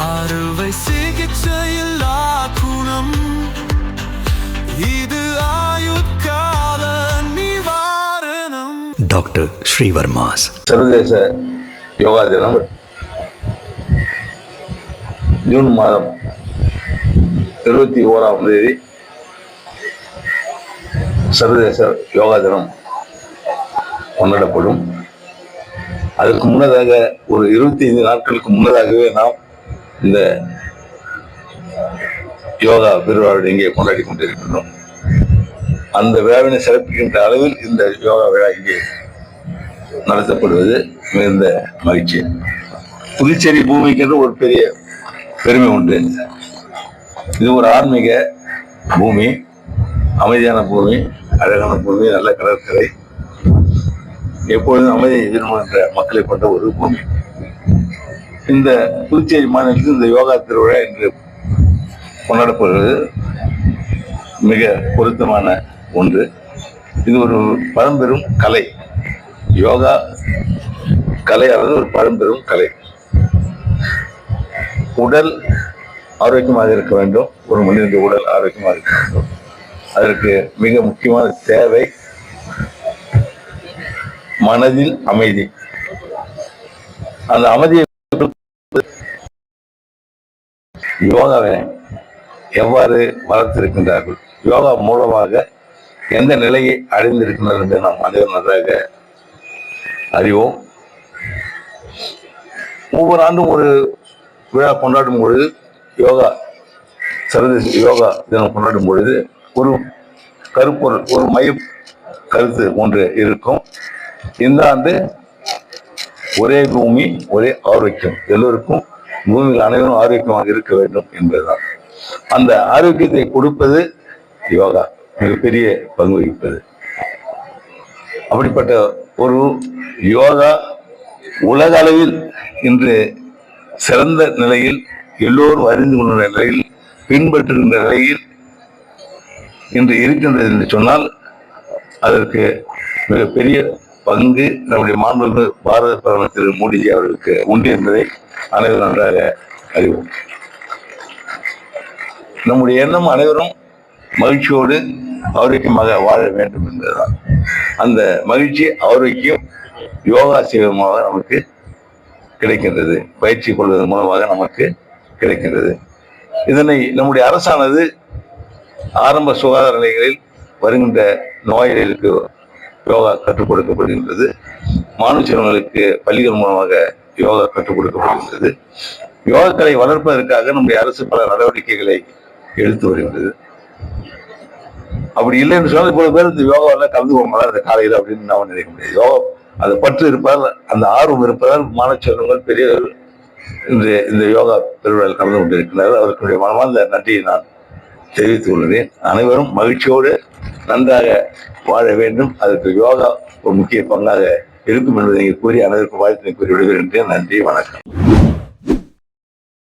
அறுவை சிகிச்சையில்லா குணம் இது ஆயுட்கால நிவாரணம். டாக்டர் ஸ்ரீவர்மாஸ். சர்வதேச யோகா தினம் ஜூன் மாதம் 21ஆம் தேதி சர்வதேச யோகா தினம் கொண்டாடப்படும். அதுக்கு முன்னதாக ஒரு 25 நாட்களுக்கு முன்னதாகவே நாம் இந்த யோகா பெருவிழாவை இங்கே கொண்டாடி கொண்டிருக்கின்றோம். அந்த விழாவினை சிறப்பிக்கின்ற அளவில் இந்த யோகா விழா இங்கே நடத்தப்படுவது மிகுந்த மகிழ்ச்சி. புதுச்சேரி பூமிக்கு ஒரு பெரிய பெருமை உண்டு. இது ஒரு ஆன்மீக பூமி, அமைதியான பூமி, அழகான பூமி, நல்ல கடற்கரை, எப்பொழுதும் அமைதியை விரும்புகின்ற மக்களை கொண்ட ஒரு பூமி. இந்த புதுச்சேரி மாநிலத்தில் இந்த யோகா திருவிழா என்று கொண்டாடப்படுவது மிக பொருத்தமான ஒன்று. இது ஒரு பழம்பெரும் கலை. யோகா கலையானது ஒரு பழம்பெரும் கலை. உடல் ஆரோக்கியமாக இருக்க வேண்டும், ஒரு மனிதனுடைய உடல் ஆரோக்கியமாக இருக்க வேண்டும். அதற்கு மிக முக்கியமான தேவை மனதில் அமைதி. அந்த அமைதியை யோகாவை எவ்வாறு வளர்த்திருக்கின்றார்கள், யோகா மூலமாக எந்த நிலையை அடைந்திருக்கின்றனர் என்று நாம் அனைவரும் நன்றாக அறிவோம். ஒவ்வொரு ஆண்டும் ஒரு விழா கொண்டாடும் பொழுது, யோகா சர்வதேச யோகா தினம் கொண்டாடும் பொழுது ஒரு கருப்பொருள், ஒரு மைய கருத்து ஒன்று இருக்கும். இந்த ஆண்டு ஒரே பூமி ஒரே ஆரோக்கியம், எல்லோருக்கும் பூமியில் அனைவரும் ஆரோக்கியமாக இருக்க வேண்டும் என்பதுதான். அந்த ஆரோக்கியத்தை கொடுப்பது யோகா மிகப்பெரிய பங்கு வகிப்பது. அப்படிப்பட்ட ஒரு யோகா உலக அளவில் இன்று சிறந்த நிலையில், எல்லோரும் அறிந்து கொண்ட நிலையில், பின்பற்றுகின்ற நிலையில் இன்று இருக்கின்றது என்று சொன்னால் அதற்கு மிகப்பெரிய பங்கு நம்முடைய மாண்புமிகு பாரத பிரதமர் திரு மோடிஜி அவர்களுக்கு உண்டு என்பதை அனைவரும் நன்றாக அறிவோம். நம்முடைய எண்ணம் அனைவரும் மகிழ்ச்சியோடு ஆரோக்கியமாக வாழ வேண்டும் என்பதுதான். அந்த மகிழ்ச்சி, ஆரோக்கியம் யோகா செய்வதன் மூலமாக நமக்கு கிடைக்கின்றது, பயிற்சி கொள்வதன் மூலமாக நமக்கு கிடைக்கின்றது. இதனை நம்முடைய அரசானது ஆரம்ப சுகாதார நிலையங்களில் வருகின்ற நோயாளிகளுக்கு யோகா கற்றுக் கொடுக்கப்படுகின்றது. மாணவ செல்வங்களுக்கு பள்ளிகள் மூலமாக யோகா கற்றுக் கொடுக்கப்படுகின்றது. யோகாக்களை வளர்ப்பதற்காக நம்முடைய அரசு பல நடவடிக்கைகளை எடுத்து வருகின்றது. அப்படி இல்லை என்று சொன்னால் இவ்வளவு பேர் இந்த யோகாவில் கலந்து கொள்ளாத அந்த காலையில் அப்படின்னு நாம் நினைக்க முடியாது. யோகா அது பற்று இருப்பதால், அந்த ஆர்வம் இருப்பதால் மாணவ செல்வங்கள் பெரியவர்கள் இன்று இந்த யோகா பெருவிழாவில் கலந்து கொண்டிருக்கிறார்கள். அவர்களுடைய மனமார்ந்த நன்றியை நான் தெரிவித்துக் கொள்கிறேன். அனைவரும் மகிழ்ச்சியோடு நன்றாக வாழ வேண்டும். அதற்கு யோகா ஒரு முக்கிய பங்காக இருக்கும் என்பதை கூறி அனைவருக்கும் வாழ்த்தினை கூறி விடுகிறேன். நன்றி, வணக்கம்.